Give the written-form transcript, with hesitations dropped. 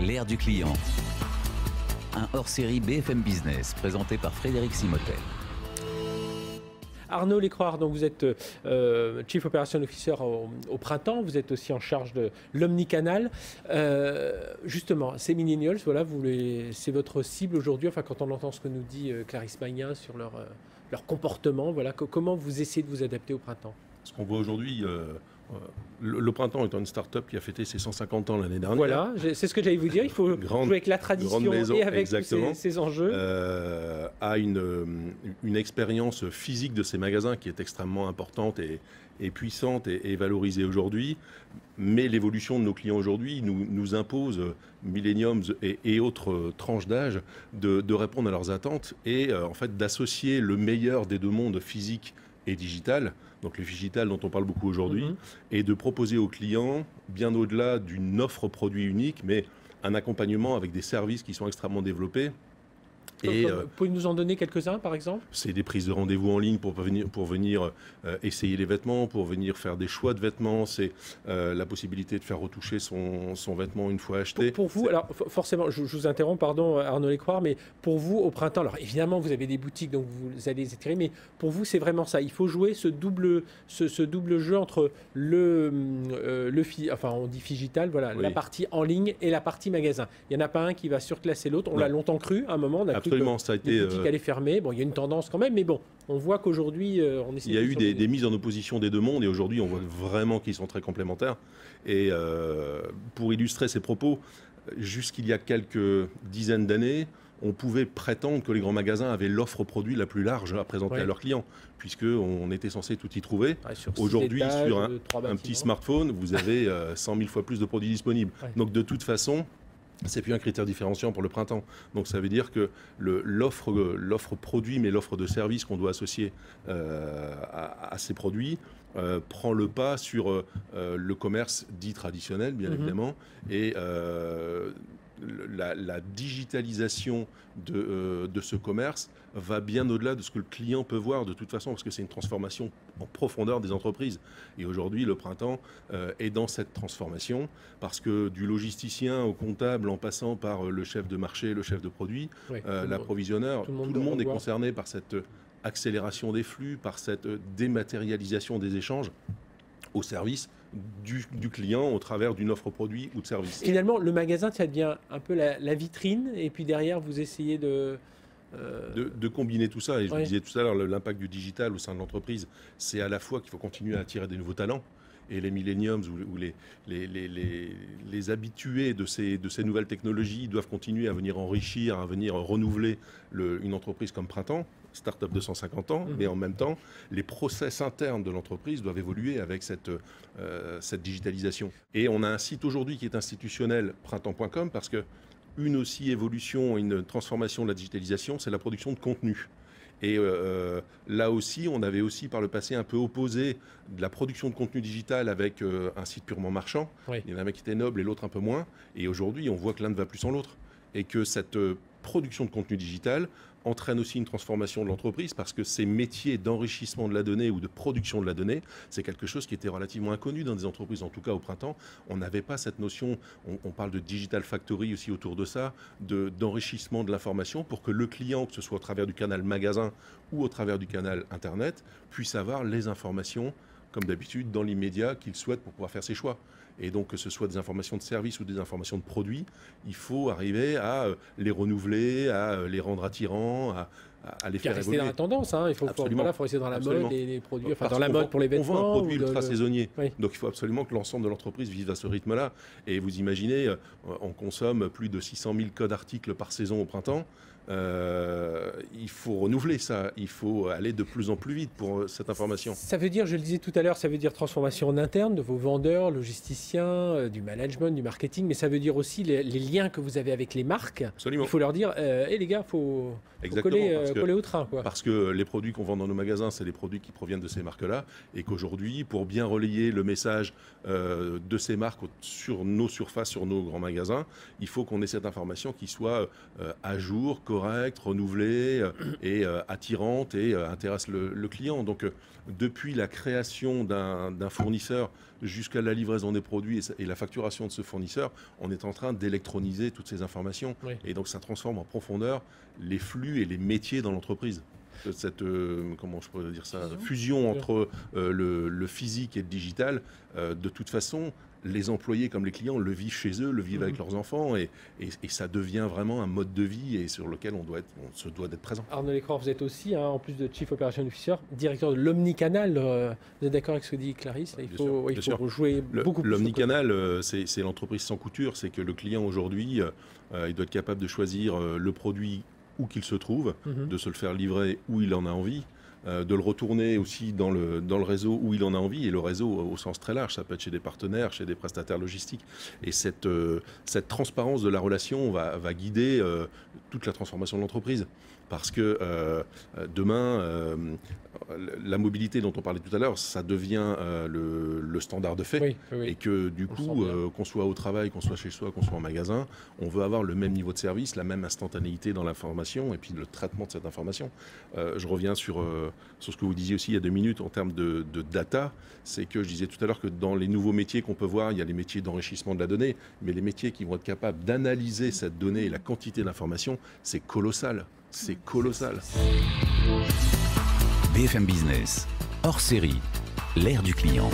L'ère du client. Un hors-série BFM Business présenté par Frédéric Simotel. Arnaud Lecroix, donc vous êtes Chief Operation Officer au printemps, vous êtes aussi en charge de l'omnicanal. Justement, ces millennials, voilà, c'est votre cible aujourd'hui. Enfin, quand on entend ce que nous dit Clarisse Magnin sur leur comportement, voilà, comment vous essayez de vous adapter au printemps? Ce qu'on voit aujourd'hui, le printemps étant une start-up qui a fêté ses 150 ans l'année dernière. Voilà, c'est ce que j'allais vous dire. Il faut jouer avec la tradition maison, et avec ces enjeux. A une expérience physique de ces magasins qui est extrêmement importante et puissante et valorisée aujourd'hui. Mais l'évolution de nos clients aujourd'hui nous impose, millenniums et autres tranches d'âge, de répondre à leurs attentes et en fait d'associer le meilleur des deux mondes, physique et digital, donc le digital dont on parle beaucoup aujourd'hui, et de proposer aux clients, bien au-delà d'une offre produit unique, mais un accompagnement avec des services qui sont extrêmement développés. Pouvez-vous nous en donner quelques-uns, par exemple? C'est des prises de rendez-vous en ligne pour venir essayer les vêtements, pour venir faire des choix de vêtements. C'est la possibilité de faire retoucher son vêtement une fois acheté. Pour vous, alors forcément, je vous interromps, pardon Arnaud Lecroix, mais pour vous, au printemps, alors évidemment, vous avez des boutiques, donc vous allez les étirer, mais pour vous, c'est vraiment ça. Il faut jouer ce double jeu entre enfin on dit digital, voilà, oui, la partie en ligne et la partie magasin. Il n'y en a pas un qui va surclasser l'autre. On l'a longtemps cru, à un moment, on a absolument, ça a été. Les boutiques allaient fermer. Bon, il y a une tendance quand même, mais bon, on voit qu'aujourd'hui, on essaie. Il y a eu des mises en opposition des deux mondes, et aujourd'hui, on voit vraiment qu'ils sont très complémentaires. Et pour illustrer ces propos, jusqu'il y a quelques dizaines d'années, on pouvait prétendre que les grands magasins avaient l'offre produit la plus large à présenter à leurs clients, puisqu'on était censé tout y trouver. Aujourd'hui, sur un petit smartphone, vous avez 100 000 fois plus de produits disponibles. Donc, de toute façon, c'est plus un critère différenciant pour le printemps. Donc ça veut dire que l'offre produit, mais l'offre de service qu'on doit associer à ces produits prend le pas sur le commerce dit traditionnel, bien évidemment, et la digitalisation de ce commerce va bien au-delà de ce que le client peut voir de toute façon, parce que c'est une transformation en profondeur des entreprises. Et aujourd'hui, le printemps est dans cette transformation, parce que du logisticien au comptable, en passant par le chef de marché, le chef de produit, l'approvisionneur, tout le monde est concerné par cette accélération des flux, par cette dématérialisation des échanges au service du client au travers d'une offre produit ou de service. Finalement, le magasin, ça devient un peu la vitrine, et puis derrière, vous essayez de combiner tout ça. Et je vous disais tout à l'heure, l'impact du digital au sein de l'entreprise, c'est à la fois qu'il faut continuer à attirer des nouveaux talents, et les millenniums ou les habitués de ces nouvelles technologies doivent continuer à venir enrichir, à venir renouveler une entreprise comme Printemps, start-up de 150 ans, mais en même temps, les process internes de l'entreprise doivent évoluer avec cette digitalisation. Et on a un site aujourd'hui qui est institutionnel, printemps.com, parce que une aussi évolution, une transformation de la digitalisation, c'est la production de contenu. Et là aussi, on avait aussi par le passé un peu opposé de la production de contenu digital avec un site purement marchand. Il y en a un qui était noble et l'autre un peu moins. Et aujourd'hui, on voit que l'un ne va plus sans l'autre. Et que cette production de contenu digital entraîne aussi une transformation de l'entreprise, parce que ces métiers d'enrichissement de la donnée ou de production de la donnée, c'est quelque chose qui était relativement inconnu dans des entreprises, en tout cas au printemps. On n'avait pas cette notion, on parle de digital factory aussi autour de ça, d'enrichissement de l'information pour que le client, que ce soit au travers du canal magasin ou au travers du canal Internet, puisse avoir les informations, comme d'habitude, dans l'immédiat qu'il souhaite pour pouvoir faire ses choix. Et donc, que ce soit des informations de service ou des informations de produits, il faut arriver à les renouveler, à les rendre attirants, à les faire évoluer. Rester dans la tendance, hein. Il faut essayer dans la mode les produits, enfin dans la mode pour les vêtements. On vend un produit ultra saisonnier, donc il faut absolument que l'ensemble de l'entreprise vive à ce rythme-là. Et vous imaginez, on consomme plus de 600 000 codes articles par saison au printemps. Il faut renouveler ça, il faut aller de plus en plus vite pour cette information. Ça veut dire, je le disais tout à l'heure, ça veut dire transformation en interne de vos vendeurs, logisticiens, du management, du marketing, mais ça veut dire aussi les liens que vous avez avec les marques. Absolument. Il faut leur dire, les gars, il faut coller au train, quoi. Parce que les produits qu'on vend dans nos magasins, c'est les produits qui proviennent de ces marques-là, et qu'aujourd'hui, pour bien relayer le message de ces marques sur nos surfaces, sur nos grands magasins, il faut qu'on ait cette information qui soit à jour, correcte, correcte, renouvelée et attirante et intéresse le client. Donc depuis la création d'un fournisseur jusqu'à la livraison des produits et la facturation de ce fournisseur, on est en train d'électroniser toutes ces informations. Oui. Et donc ça transforme en profondeur les flux et les métiers dans l'entreprise. Cette comment je pourrais dire ça, fusion entre le physique et le digital, de toute façon, les employés comme les clients le vivent chez eux, le vivent avec leurs enfants et ça devient vraiment un mode de vie et sur lequel on se doit d'être présent. Arnaud Lecreur, vous êtes aussi, en plus de Chief Operation Officer, directeur de l'Omnicanal. Vous êtes d'accord avec ce que dit Clarisse? Il faut jouer beaucoup plus. L'Omnicanal, c'est l'entreprise sans couture. C'est que le client aujourd'hui, il doit être capable de choisir le produit où qu'il se trouve, de se le faire livrer où il en a envie, de le retourner aussi dans le réseau où il en a envie, et le réseau au sens très large, ça peut être chez des partenaires, chez des prestataires logistiques. Et cette transparence de la relation va guider toute la transformation de l'entreprise. Parce que demain, la mobilité dont on parlait tout à l'heure, ça devient le standard de fait. Et que du coup, qu'on soit au travail, qu'on soit chez soi, qu'on soit en magasin, on veut avoir le même niveau de service, la même instantanéité dans l'information et puis le traitement de cette information. Je reviens sur ce que vous disiez aussi il y a 2 minutes en termes de data. C'est que je disais tout à l'heure que dans les nouveaux métiers qu'on peut voir, il y a les métiers d'enrichissement de la donnée, mais les métiers qui vont être capables d'analyser cette donnée et la quantité d'informations, c'est colossal. C'est colossal. BFM Business, hors série, l'ère du client.